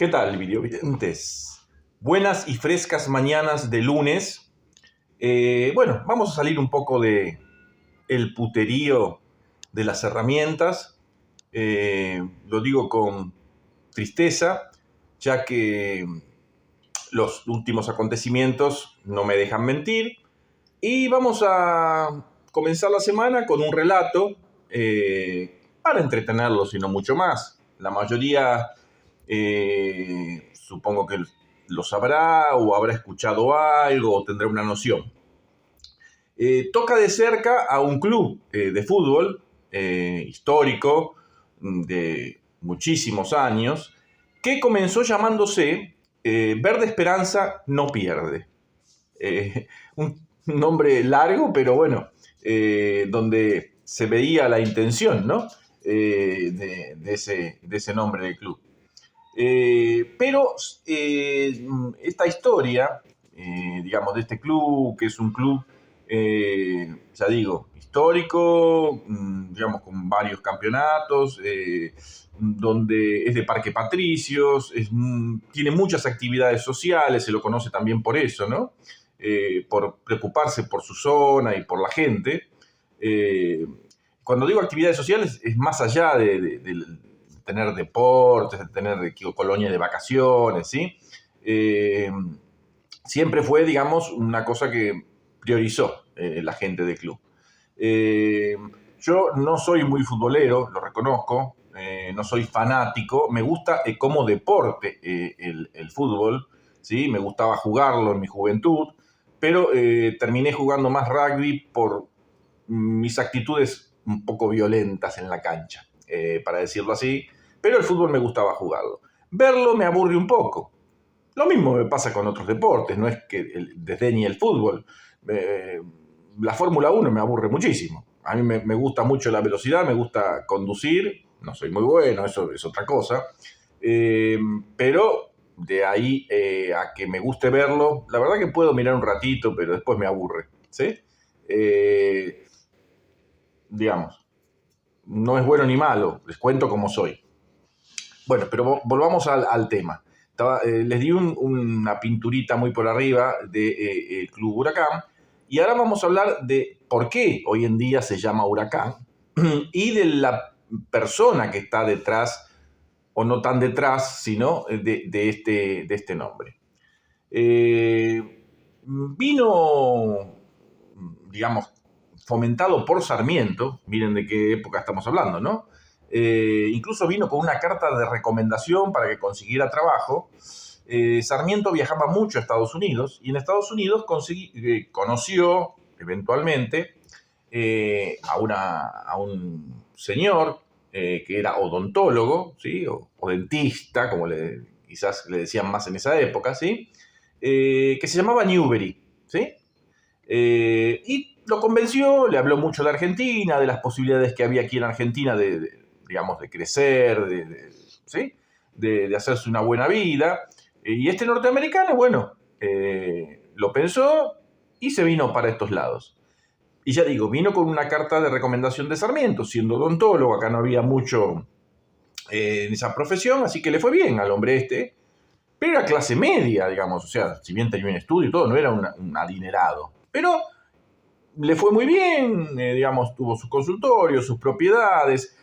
¿Qué tal, videovidentes? Buenas y frescas mañanas de lunes. Bueno, vamos a salir un poco de el puterío de las herramientas. Lo digo con tristeza, ya que los últimos acontecimientos no me dejan mentir. Y vamos a comenzar la semana con un relato para entretenerlos y no mucho más. La mayoría supongo que lo sabrá o habrá escuchado algo o tendrá una noción. Toca de cerca a un club de fútbol histórico de muchísimos años que comenzó llamándose Verde Esperanza No Pierde. Un nombre largo, pero bueno, donde se veía la intención, ¿no? de ese nombre del club. Pero esta historia, digamos, de este club, que es un club, ya digo, histórico, digamos, con varios campeonatos, donde es de Parque Patricios, tiene muchas actividades sociales, se lo conoce también por eso, ¿no? Por preocuparse por su zona y por la gente. Cuando digo actividades sociales, es más allá de tener deportes, de tener colonia de vacaciones, ¿sí? Siempre fue, digamos, una cosa que priorizó la gente del club. Yo no soy muy futbolero, lo reconozco, no soy fanático, me gusta como deporte el fútbol, ¿sí? Me gustaba jugarlo en mi juventud, pero terminé jugando más rugby por mis actitudes un poco violentas en la cancha, para decirlo así, pero el fútbol me gustaba jugarlo. Verlo me aburre un poco. Lo mismo me pasa con otros deportes, no es que desdeñe el fútbol. La Fórmula 1 me aburre muchísimo. A mí me gusta mucho la velocidad, me gusta conducir, no soy muy bueno, eso es otra cosa. Pero de ahí a que me guste verlo, la verdad que puedo mirar un ratito, pero después me aburre, ¿sí? Digamos, no es bueno ni malo, les cuento cómo soy. Bueno, pero volvamos al tema. Les di una pinturita muy por arriba del Club Huracán y ahora vamos a hablar de por qué hoy en día se llama Huracán y de la persona que está detrás, o no tan detrás, sino de este nombre. Vino, digamos, fomentado por Sarmiento, miren de qué época estamos hablando, ¿no? Incluso vino con una carta de recomendación para que consiguiera trabajo. Sarmiento viajaba mucho a Estados Unidos y en Estados Unidos conoció eventualmente a un señor que era odontólogo, ¿sí? o dentista, como quizás le decían más en esa época, ¿sí? Que se llamaba Newbery, ¿sí? Y lo convenció, le habló mucho de Argentina, de las posibilidades que había aquí en Argentina digamos, de crecer, ¿sí? de hacerse una buena vida. Y este norteamericano, bueno, lo pensó y se vino para estos lados. Y ya digo, vino con una carta de recomendación de Sarmiento, siendo odontólogo, acá no había mucho en esa profesión, así que le fue bien al hombre este, pero era clase media, digamos, o sea, si bien tenía un estudio y todo, no era un adinerado. Pero le fue muy bien, digamos, tuvo su consultorio, sus propiedades,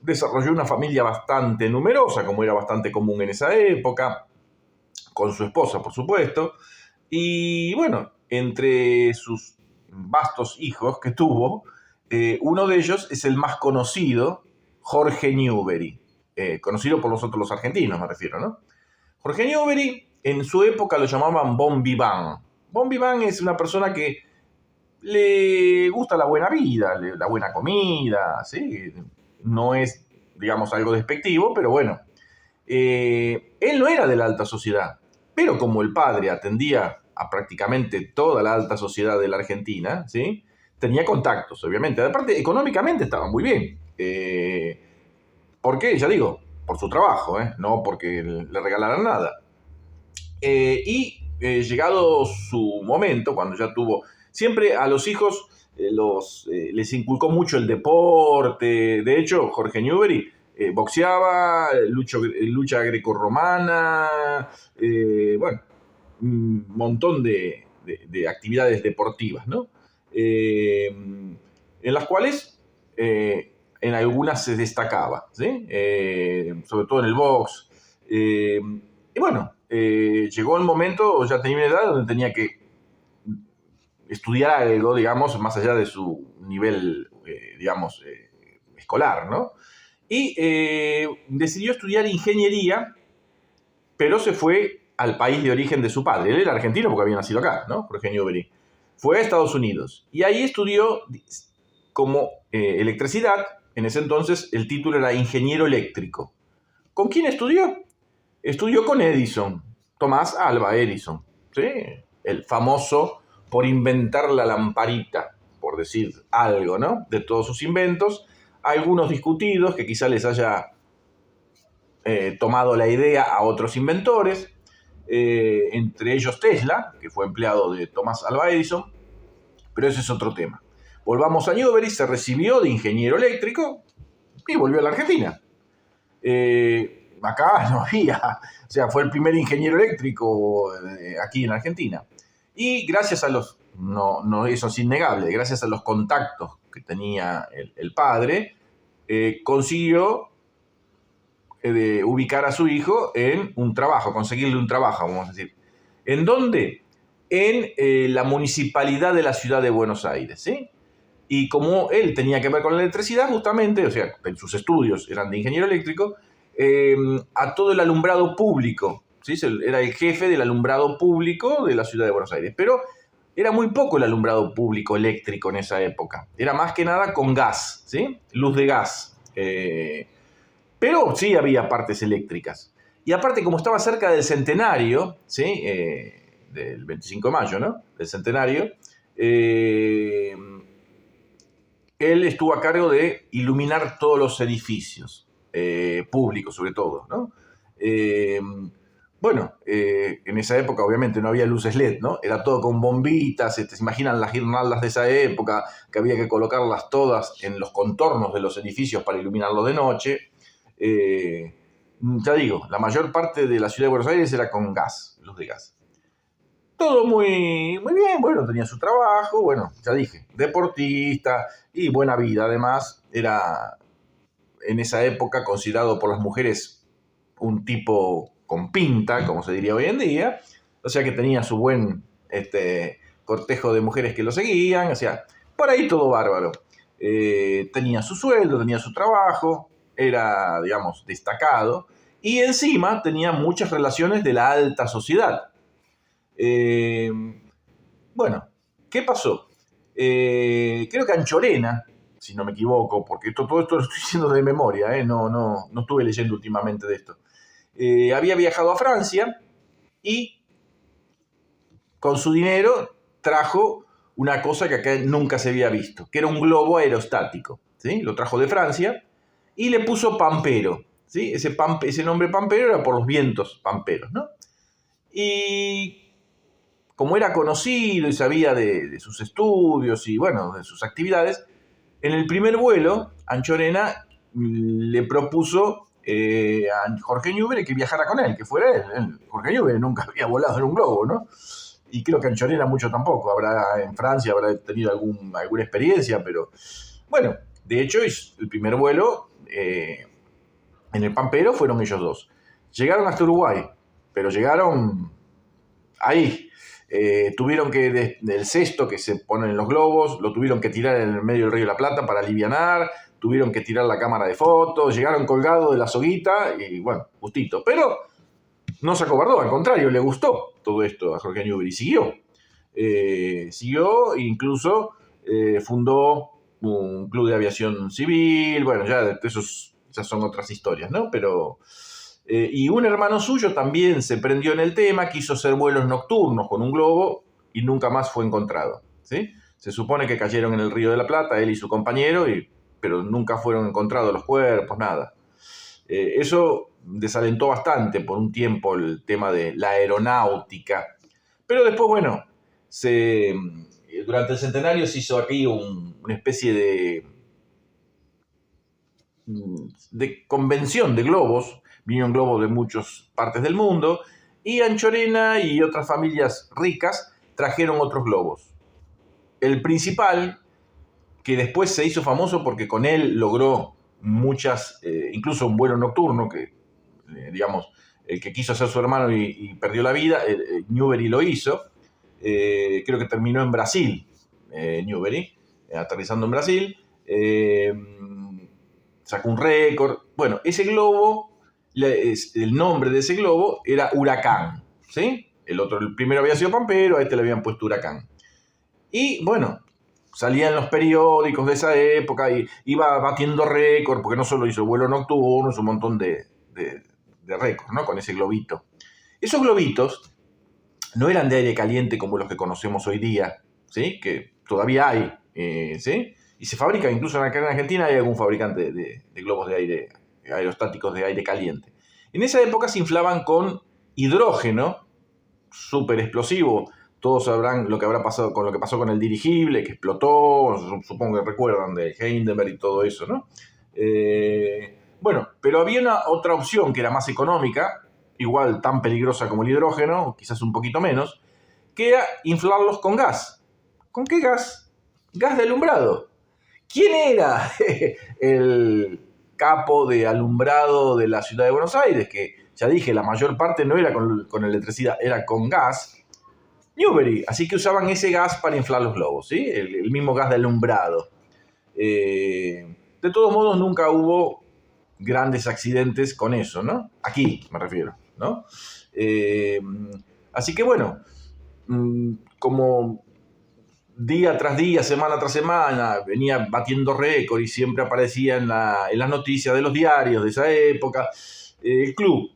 desarrolló una familia bastante numerosa, como era bastante común en esa época, con su esposa, por supuesto, y bueno, entre sus vastos hijos que tuvo, uno de ellos es el más conocido, Jorge Newbery, conocido por nosotros los argentinos, me refiero, ¿no? Jorge Newbery, en su época lo llamaban Bon Vivant. Bon Vivant es una persona que le gusta la buena vida, la buena comida, ¿sí? No es, digamos, algo despectivo, pero bueno. Él no era de la alta sociedad, pero como el padre atendía a prácticamente toda la alta sociedad de la Argentina, ¿sí? Tenía contactos, obviamente. Aparte, económicamente estaba muy bien. ¿Por qué? Ya digo, por su trabajo, no porque le regalaran nada. Llegado su momento, cuando ya tuvo... Siempre a los hijos les inculcó mucho el deporte. De hecho, Jorge Newbery boxeaba, lucha grecorromana, bueno, un montón de actividades deportivas, ¿no? En las cuales en algunas se destacaba, ¿sí? Sobre todo en el box. Y bueno, llegó el momento, ya tenía una edad donde tenía que estudiar algo, digamos, más allá de su nivel, digamos, escolar, ¿no? Y decidió estudiar ingeniería, pero se fue al país de origen de su padre. Él era argentino porque había nacido acá, ¿no? Jorge Newbery. Fue a Estados Unidos y ahí estudió como electricidad. En ese entonces el título era ingeniero eléctrico. ¿Con quién estudió? Estudió con Edison, Tomás Alva Edison, ¿sí? El famoso por inventar la lamparita, por decir algo, ¿no? De todos sus inventos, algunos discutidos que quizá les haya tomado la idea a otros inventores, entre ellos Tesla, que fue empleado de Thomas Alva Edison, pero ese es otro tema. Volvamos a Newbery, se recibió de ingeniero eléctrico y volvió a la Argentina. Acá no había, o sea, fue el primer ingeniero eléctrico aquí en Argentina. Y gracias a los, no eso es innegable, gracias a los contactos que tenía el padre, consiguió ubicar a su hijo en un trabajo, conseguirle un trabajo, vamos a decir. ¿En dónde? En la municipalidad de la ciudad de Buenos Aires, ¿sí? Y como él tenía que ver con la electricidad, justamente, o sea, en sus estudios eran de ingeniero eléctrico, a todo el alumbrado público, ¿sí? Era el jefe del alumbrado público de la ciudad de Buenos Aires. Pero era muy poco el alumbrado público eléctrico en esa época. Era más que nada con gas, ¿sí? Luz de gas. Pero sí había partes eléctricas. Y aparte, como estaba cerca del centenario, ¿sí? Del 25 de mayo, ¿no? Del centenario, él estuvo a cargo de iluminar todos los edificios, públicos sobre todo, ¿no? Bueno, en esa época obviamente no había luces LED, ¿no? Era todo con bombitas, ¿se imaginan las guirnaldas de esa época? Que había que colocarlas todas en los contornos de los edificios para iluminarlos de noche. Ya digo, la mayor parte de la ciudad de Buenos Aires era con gas, luz de gas. Todo muy, muy bien, bueno, tenía su trabajo, bueno, ya dije, deportista y buena vida. Además, era en esa época considerado por las mujeres un tipo con pinta, como se diría hoy en día, o sea que tenía su buen cortejo de mujeres que lo seguían, o sea, por ahí todo bárbaro. Tenía su sueldo, tenía su trabajo, era, digamos, destacado, y encima tenía muchas relaciones de la alta sociedad. Bueno, ¿qué pasó? Creo que Anchorena, si no me equivoco, porque todo esto lo estoy diciendo de memoria, no estuve leyendo últimamente de esto. Había viajado a Francia y con su dinero trajo una cosa que acá nunca se había visto, que era un globo aerostático, ¿sí? Lo trajo de Francia y le puso Pampero, ¿sí? Ese nombre Pampero era por los vientos pamperos, ¿no? Y como era conocido y sabía de sus estudios y, bueno, de sus actividades, en el primer vuelo, Anchorena le propuso a Jorge Newbery que viajara con él, que fuera él. Jorge Newbery nunca había volado en un globo, ¿no? Y creo que Anchorena mucho tampoco. En Francia habrá tenido alguna experiencia, pero bueno, de hecho, el primer vuelo en el Pampero fueron ellos dos. Llegaron hasta Uruguay, pero llegaron ahí. Tuvieron que, del cesto que se ponen en los globos, lo tuvieron que tirar en el medio del Río de la Plata para alivianar, tuvieron que tirar la cámara de fotos, llegaron colgados de la soguita y bueno, justito. Pero no se acobardó, al contrario, le gustó todo esto a Jorge Newbery y siguió. Siguió e incluso fundó un club de aviación civil, bueno, ya esos son otras historias, ¿no? Pero... y un hermano suyo también se prendió en el tema, quiso hacer vuelos nocturnos con un globo y nunca más fue encontrado, ¿sí? Se supone que cayeron en el Río de la Plata, él y su compañero, pero nunca fueron encontrados los cuerpos, nada. Eso desalentó bastante por un tiempo el tema de la aeronáutica. Pero después, bueno, durante el centenario se hizo aquí una especie de convención de globos, vinieron globos de muchas partes del mundo, y Anchorena y otras familias ricas trajeron otros globos. El principal, que después se hizo famoso porque con él logró muchas, incluso un vuelo nocturno, que digamos, el que quiso hacer su hermano y perdió la vida, Newbery lo hizo, creo que terminó en Brasil, Newbery, aterrizando en Brasil, sacó un récord. Bueno, ese globo, el nombre de ese globo era Huracán, ¿sí? El primero había sido Pampero, a este le habían puesto Huracán. Y bueno, salía en los periódicos de esa época y iba batiendo récord, porque no solo hizo vuelo nocturno, hizo un montón de récords, ¿no? Con ese globito. Esos globitos no eran de aire caliente como los que conocemos hoy día, ¿sí? Que todavía hay, ¿sí? Y se fabrica, incluso acá en Argentina hay algún fabricante de globos de aire, aerostáticos de aire caliente. En esa época se inflaban con hidrógeno, súper explosivo. Todos sabrán lo que habrá pasado con lo que pasó con el dirigible, que explotó, supongo que recuerdan de Heidenberg y todo eso, ¿no? Bueno, pero había otra opción que era más económica, igual tan peligrosa como el hidrógeno, quizás un poquito menos, que era inflarlos con gas. ¿Con qué gas? Gas de alumbrado. ¿Quién era el capo de alumbrado de la ciudad de Buenos Aires? Que ya dije, la mayor parte no era con electricidad, era con gas. Newbery. Así que usaban ese gas para inflar los globos, ¿sí? El mismo gas de alumbrado. De todos modos, nunca hubo grandes accidentes con eso, ¿no? Aquí me refiero, ¿no? Así que bueno, como día tras día, semana tras semana, venía batiendo récord y siempre aparecía en las noticias de los diarios de esa época, el club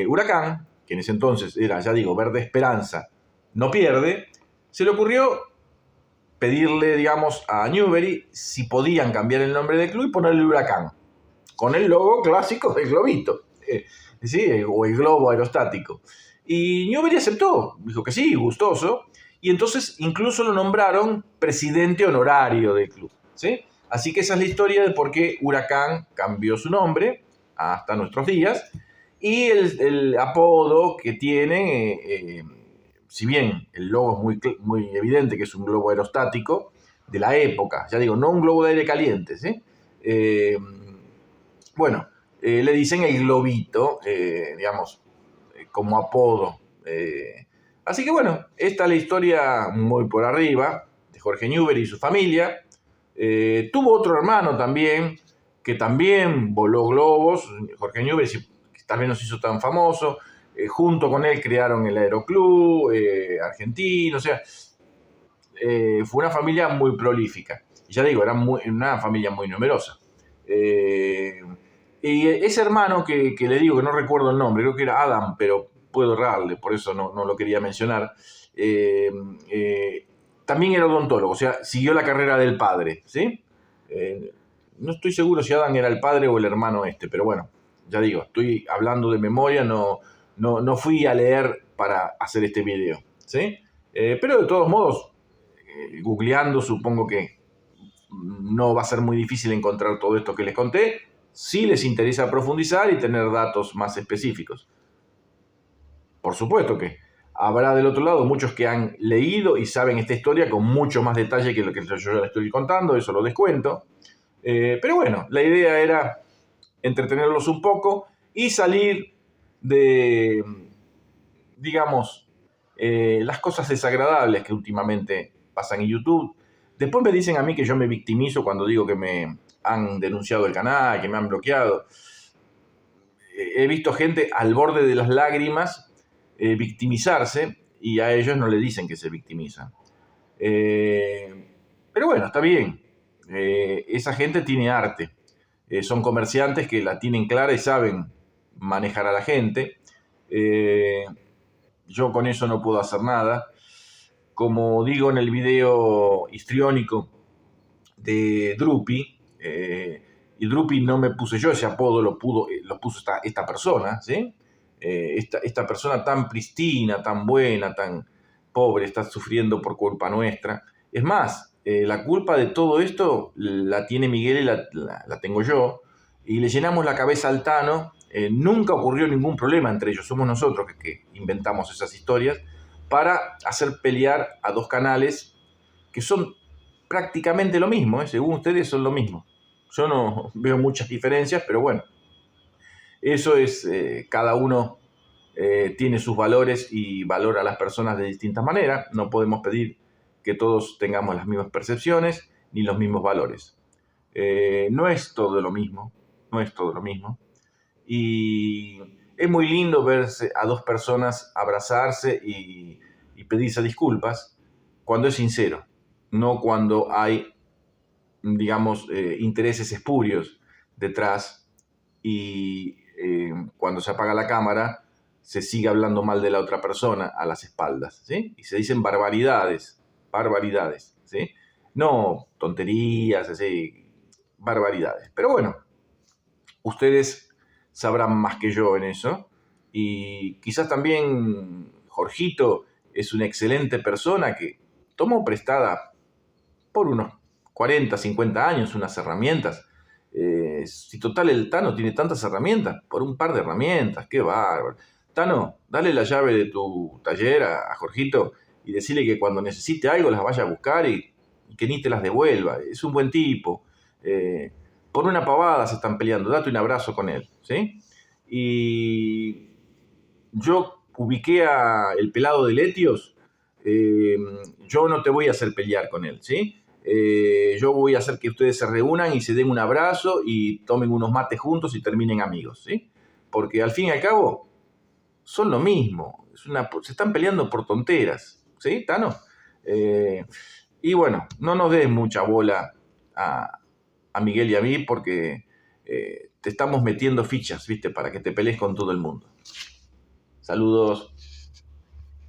Huracán, que en ese entonces era, ya digo, Verde Esperanza, no pierde, se le ocurrió pedirle, digamos, a Newbery si podían cambiar el nombre del club y ponerle Huracán, con el logo clásico del globito, ¿sí? O el globo aerostático. Y Newbery aceptó, dijo que sí, gustoso, y entonces incluso lo nombraron presidente honorario del club, ¿sí? Así que esa es la historia de por qué Huracán cambió su nombre hasta nuestros días, y el apodo que tiene, si bien el logo es muy evidente que es un globo aerostático de la época, ya digo, no un globo de aire caliente, ¿sí? Bueno, le dicen el globito, digamos, como apodo. Así que bueno, esta es la historia muy por arriba de Jorge Newbery y su familia. Tuvo otro hermano también, que también voló globos. Jorge Newbery tal vez no se hizo tan famoso. Junto con él crearon el Aeroclub argentino. O sea, fue una familia muy prolífica. Y ya digo, era una familia muy numerosa. Y ese hermano que le digo que no recuerdo el nombre, creo que era Adam, pero puedo errarle, por eso no lo quería mencionar, también era odontólogo, o sea, siguió la carrera del padre, ¿sí? No estoy seguro si Adam era el padre o el hermano este, pero bueno, ya digo, estoy hablando de memoria, no fui a leer para hacer este video, ¿sí? Pero de todos modos, googleando supongo que no va a ser muy difícil encontrar todo esto que les conté, si les interesa profundizar y tener datos más específicos. Por supuesto que habrá del otro lado muchos que han leído y saben esta historia con mucho más detalle que lo que yo les estoy contando, eso lo descuento. Pero bueno, la idea era entretenerlos un poco y salir de, digamos, las cosas desagradables que últimamente pasan en YouTube. Después me dicen a mí que yo me victimizo cuando digo que me han denunciado el canal, que me han bloqueado. He visto gente al borde de las lágrimas victimizarse y a ellos no le dicen que se victimizan. Pero bueno, está bien. Esa gente tiene arte. Son comerciantes que la tienen clara y saben manejar a la gente. Yo con eso no puedo hacer nada. Como digo en el video histriónico de Drupi, y Drupi no me puse yo, ese apodo lo puso esta persona, ¿sí? Esta persona tan pristina, tan buena, tan pobre, está sufriendo por culpa nuestra. Es más, la culpa de todo esto la tiene Miguel y la tengo yo. y le llenamos la cabeza al Tano. Nunca ocurrió ningún problema entre ellos, somos nosotros que inventamos esas historias para hacer pelear a dos canales que son prácticamente lo mismo, según ustedes son lo mismo. Yo no veo muchas diferencias, pero bueno, eso es, cada uno tiene sus valores y valora a las personas de distintas maneras. No podemos pedir que todos tengamos las mismas percepciones ni los mismos valores. No es todo lo mismo, no es todo lo mismo. Y es muy lindo verse a dos personas abrazarse y pedirse disculpas cuando es sincero, no cuando hay, digamos, intereses espurios detrás y cuando se apaga la cámara se sigue hablando mal de la otra persona a las espaldas, ¿sí? Y se dicen barbaridades, ¿sí? No tonterías, así, barbaridades. Pero bueno, ustedes sabrán más que yo en eso. Y quizás también Jorgito es una excelente persona que tomó prestada por unos 40, 50 años unas herramientas. Si total el Tano tiene tantas herramientas, por un par de herramientas, qué bárbaro. Tano, dale la llave de tu taller a Jorgito y decirle que cuando necesite algo las vaya a buscar y que ni te las devuelva. Es un buen tipo. Por una pavada se están peleando, date un abrazo con él, ¿sí? Y yo ubiqué a el pelado de Letios, yo no te voy a hacer pelear con él, ¿sí? Yo voy a hacer que ustedes se reúnan y se den un abrazo y tomen unos mates juntos y terminen amigos, ¿sí? Porque al fin y al cabo son lo mismo, se están peleando por tonteras, ¿sí, Tano? Y bueno, no nos des mucha bola a Miguel y a mí porque te estamos metiendo fichas, ¿viste? Para que te pelees con todo el mundo. Saludos.